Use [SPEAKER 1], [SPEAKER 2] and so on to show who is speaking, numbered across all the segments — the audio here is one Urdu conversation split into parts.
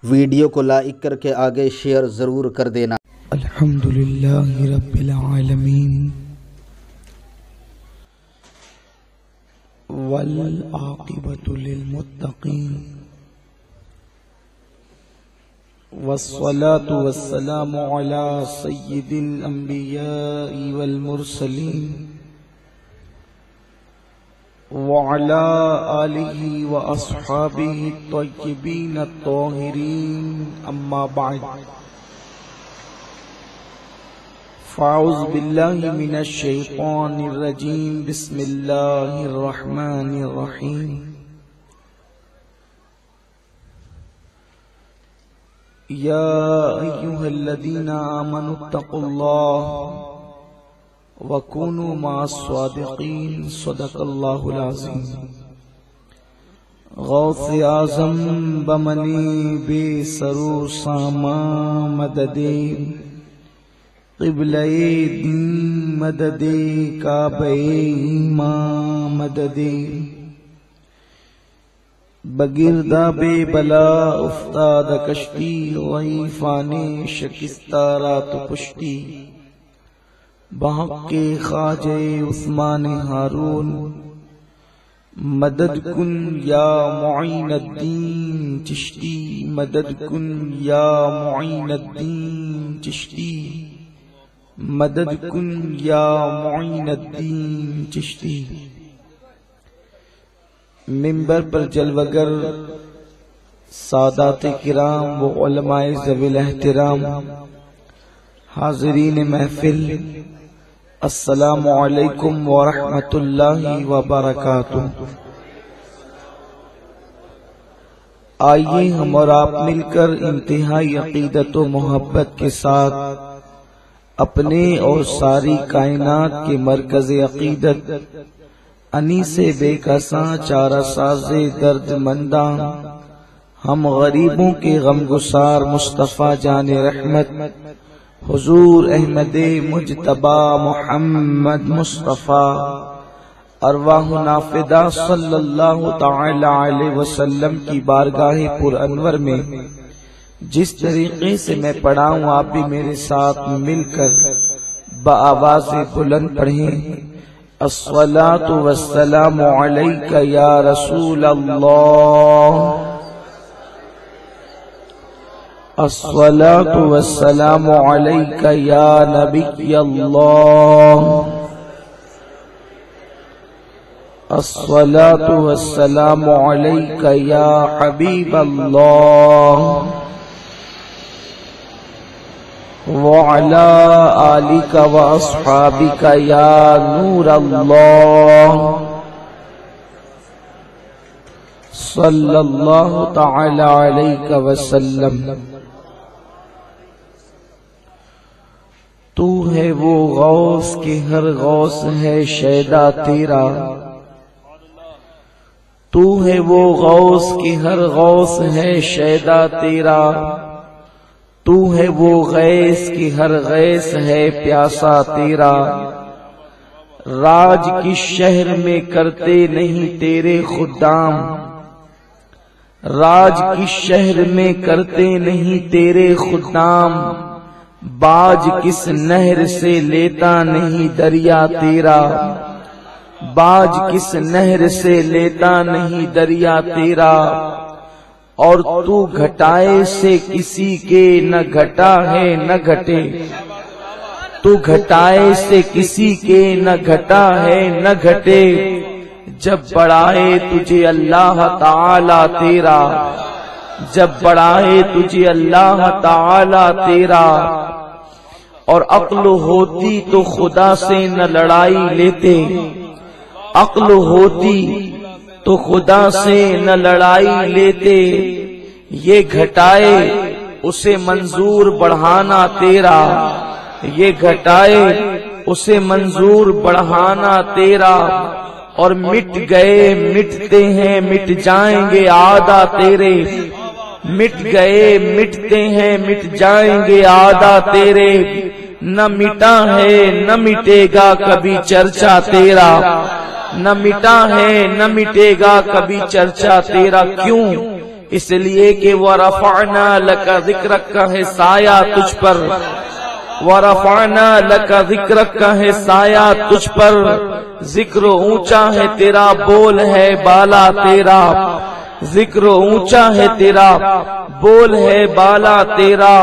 [SPEAKER 1] ویڈیو کو لائک کر کے آگے شیئر ضرور کر دینا۔
[SPEAKER 2] الحمدللہ رب العالمین والعاقبۃ للمتقین والصلاة والسلام علی سید الانبیاء والمرسلین وعلى آلہ واصحابہ الطیبین الطاہرین اما بعد فاعوذ باللہ من الشیطان الرجیم بسم اللہ الرحمن الرحیم یا ایہا الذین آمنوا اتقوا اللہ وَكُونُوا مَعَ الصَّادِقِينَ صدق اللہ العظیم۔ غوث اعظم بمنی بے سرو ساما مددے قبلہ دین مددے کعبہ ایمان مددے بگردہ بے بلا افتاد کشتی ضعیفان شکستہ رات پشتی بحق کے خواجہ عثمان ہارون مدد کن یا معین الدین چشتی مدد کن یا معین الدین چشتی مدد کن یا معین الدین چشتی۔ منبر پر جلوگر سادات کرام و علماء ذوی الاحترام حاضرین محفل السلام علیکم ورحمۃ اللہ وبرکاتہ۔ آئیے ہم اور آپ مل کر انتہائی عقیدت و محبت کے ساتھ اپنے اور ساری کائنات کے مرکز عقیدت انیس بے کساں چارہ ساز درد منداں ہم غریبوں کے غمگسار مصطفیٰ جان رحمت حضور احمد مجتبی محمد مصطفیٰ ارواح نافدہ صلی اللہ تعالی علیہ وسلم کی بارگاہ پر انور میں جس طریقے سے میں پڑھا ہوں آپ بھی میرے ساتھ مل کر بآواز بلند پڑھیں۔ الصلاۃ والسلام علیک یا رسول اللہ، الصلاۃ والسلام علیک یا نبی اللہ، الصلاۃ والسلام علیک یا حبیب اللہ، وعلی آلک واصحابک یا نور اللہ، صلی اللہ تعالی علیہ وسلم۔ تو ہے وہ غوث کہ ہر غوث ہے شیدا تیرا، تو ہے وہ غوث کہ ہر غوث ہے شیدا تیرا، تو ہے وہ غیث کہ ہر غیث ہے پیاسا تیرا، راج کی شہر میں کرتے نہیں تیرے خدام، راج کی شہر میں کرتے نہیں تیرے خدام، باج کس نہر سے لیتا نہیں دریا تیرا، باج کس نہر سے لیتا نہیں دریا تیرا، اور تو گھٹائے سے کسی کے نہ گھٹا ہے نہ گھٹے، تو گھٹائے سے کسی کے نہ گھٹا ہے نہ گھٹے، جب بڑھائے تجھے اللہ تعالی تیرا، جب بڑھائے تجھے اللہ تعالی تیرا، اور عقل ہوتی تو خدا سے نہ لڑائی لیتے، عقل ہوتی تو خدا سے نہ لڑائی لیتے، یہ گھٹائے اسے منظور بڑھانا تیرا، یہ گھٹائے اسے منظور بڑھانا تیرا، اور مٹ گئے مٹتے ہیں مٹ جائیں گے آدھا تیرے، مٹ گئے مٹتے ہیں مٹ جائیں گے آدھا تیرے، نہ مٹا ہے نہ مٹے گا کبھی چرچا تیرا، نہ مٹا ہے نہ مٹے گا کبھی چرچا تیرا۔ کیوں اس لیے کہ وَرَفَعْنَا لَكَ ذِكْرَكَ کا ہے سایہ تجھ پر، وَرَفَعْنَا لَكَ ذِكْرَكَ کا ہے سایہ تجھ پر، ذکر اونچا ہے تیرا، بول ہے بالا تیرا، ذکر اونچا ہے تیرا، بول ہے بالا تیرا،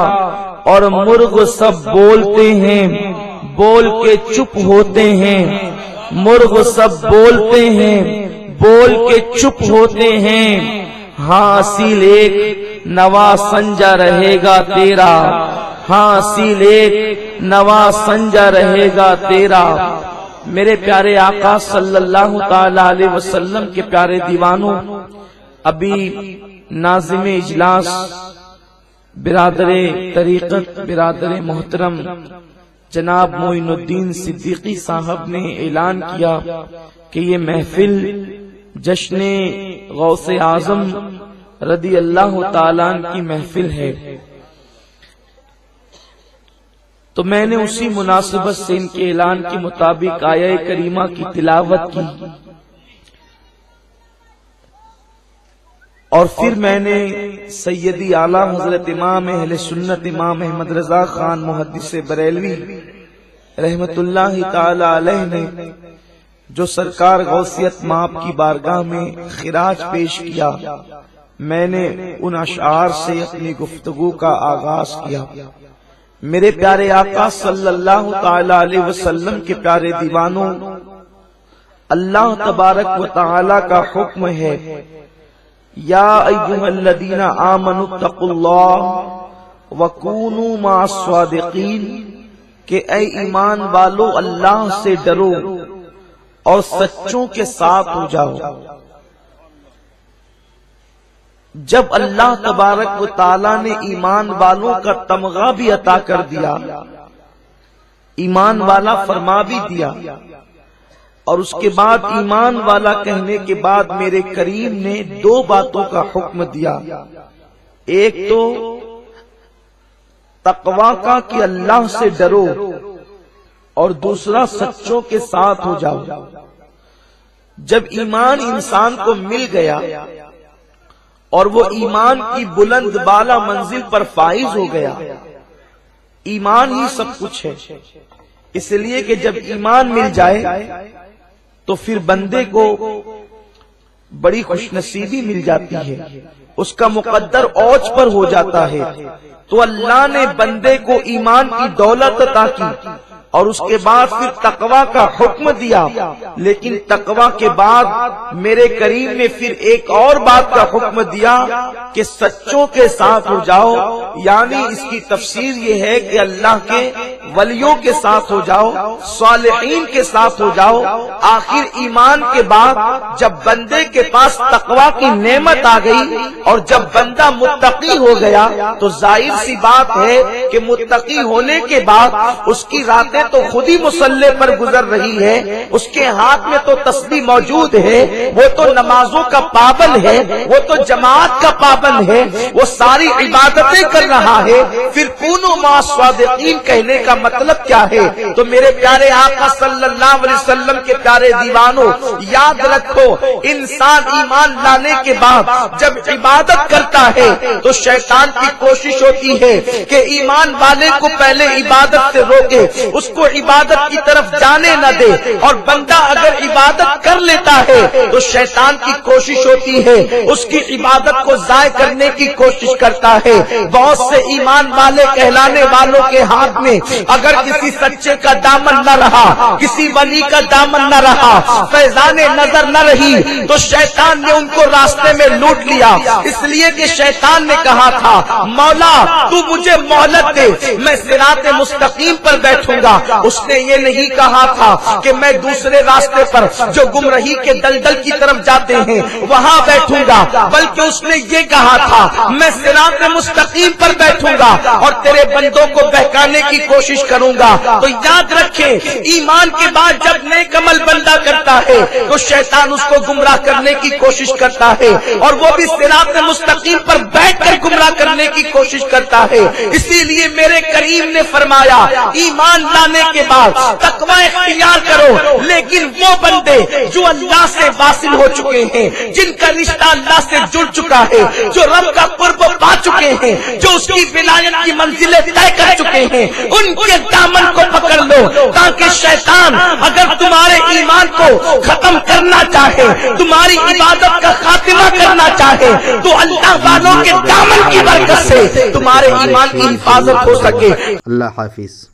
[SPEAKER 2] اور مرغ سب بولتے ہیں، بول کے چپ ہوتے ہیں، مرغ سب بولتے ہیں، بول کے چپ ہوتے ہیں، ہاں اصیل ایک نوا سنجا رہے گا تیرا، ہاں اصیل ایک نوا سنجا رہے گا تیرا۔ میرے پیارے آقا صلی اللہ تعالی علیہ وسلم کے پیارے دیوانوں، ابھی ناظم اجلاس برادر طریقت، برادر محترم جناب معین الدین صدیقی صاحب نے اعلان کیا کہ یہ محفل جشن غوث اعظم رضی اللہ تعالیٰ عنہ کی محفل ہے، تو میں نے اسی مناسبت سے ان کے اعلان کے مطابق آیہ کریمہ کی تلاوت کی، اور پھر میں نے سیدی اعلیٰ حضرت امام اہل سنت امام احمد رضا خان محدث بریلوی رحمت اللہ تعالی علیہ نے جو سرکار غوثیت مآب کی بارگاہ میں خراج پیش کیا، میں نے ان اشعار سے اپنی گفتگو کا آغاز کیا۔ میرے پیارے آقا صلی اللہ تعالی علیہ وسلم کے پیارے دیوانوں، اللہ تبارک و تعالی کا حکم ہے، یا ایھا الذین آمنوا اتقوا اللہ وکونوا مع الصادقین، کہ اے ایمان والو اللہ سے ڈرو اور سچوں کے ساتھ ہو جاؤ۔ جب اللہ تبارک و تعالی نے ایمان والوں کا تمغہ بھی عطا کر دیا، ایمان والا فرما بھی دیا، اور اس کے بعد ایمان والا کہنے کے بعد میرے کریم نے دو باتوں کا حکم دیا، ایک تو تقوی کا کہ اللہ سے ڈرو، اور دوسرا سچوں کے ساتھ ہو جاؤ۔ جب ایمان انسان کو مل گیا اور وہ ایمان کی بلند بالا منزل پر فائز ہو گیا، ایمان ہی سب کچھ ہے، اس لیے کہ جب ایمان مل جائے تو پھر بندے کو بڑی خوش نصیبی مل جاتی ہے، اس کا مقدر اوج پر ہو جاتا ہے۔ تو اللہ نے بندے کو ایمان کی دولت عطا کی، اور اس کے بعد پھر تقوی کا حکم دیا، لیکن تقوی کے بعد میرے کریم نے پھر ایک اور بات کا حکم دیا کہ سچوں کے ساتھ ہو جاؤ، یعنی اس کی تفسیر یہ ہے کہ اللہ کے ولیوں کے ساتھ ہو جاؤ، صالحین کے ساتھ ہو جاؤ۔ آخر ایمان کے بعد جب بندے کے پاس تقوی کی نعمت آ گئی اور جب بندہ متقی ہو گیا تو ظاہر سی بات ہے کہ متقی ہونے کے بعد اس کی راتیں تو خود ہی مصلی پر گزر رہی ہے، اس کے ہاتھ میں تو تسبیح موجود ہے، وہ تو نمازوں کا پابند ہے، وہ تو جماعت کا پابند ہے، وہ ساری عبادتیں کر رہا ہے، پھر کونوا مع الصادقین کہنے کا مطلب کیا ہے؟ تو میرے پیارے آقا صلی اللہ علیہ وسلم کے پیارے دیوانوں، یاد رکھو، انسان ایمان لانے کے بعد جب عبادت کرتا ہے تو شیطان کی کوشش ہوتی ہے کہ ایمان والے کو پہلے عبادت سے روکے، اس کو عبادت کی طرف جانے نہ دے، اور بندہ اگر عبادت کر لیتا ہے تو شیطان کی کوشش ہوتی ہے اس کی عبادت کو ضائع کرنے کی کوشش کرتا ہے۔ بہت سے ایمان والے کہلانے والوں کے ہاتھ میں اگر کسی سچے کا دامن نہ رہا، کسی ولی کا دامن نہ رہا، فیضان نظر نہ رہی، تو شیطان نے ان کو راستے میں لوٹ لیا، اس لیے کہ شیطان نے کہا تھا مولا تو مجھے مہلت دے، میں صراط مستقیم پر بیٹھوں گا۔ اس نے یہ نہیں کہا تھا کہ میں دوسرے راستے پر جو گمراہی کے دلدل کی طرف جاتے ہیں وہاں بیٹھوں گا، بلکہ اس نے یہ کہا تھا میں صراط مستقیم پر بیٹھوں گا اور تیرے بندوں کو بہکانے کی کوشش کوشش کروں گا۔ تو یاد رکھیں، ایمان کے بعد جب نیک عمل بندہ کرتا ہے تو شیطان اس کو گمراہ کرنے کی کوشش کرتا ہے، اور وہ بھی صراط مستقیم پر بیٹھ کر گمراہ کرنے کی کوشش کرتا ہے۔ اسی لیے میرے کریم نے فرمایا ایمان لانے کے بعد تقوی اختیار کرو، لیکن وہ بندے جو اللہ سے واصل ہو چکے ہیں، جن کا رشتہ اللہ سے جڑ چکا ہے، جو رب کا قرب پا چکے ہیں، جو اس کی ولایت کی منزلیں طے کر چکے ہیں، ان کے دامن کو پکڑ لو، تاکہ شیطان اگر تمہارے ایمان کو ختم کرنا چاہے، تمہاری عبادت کا خاتمہ کرنا چاہے، تو اللہ والوں کے دامن کی برکت سے تمہارے ایمان کی حفاظت ہو سکے۔
[SPEAKER 1] اللہ حافظ۔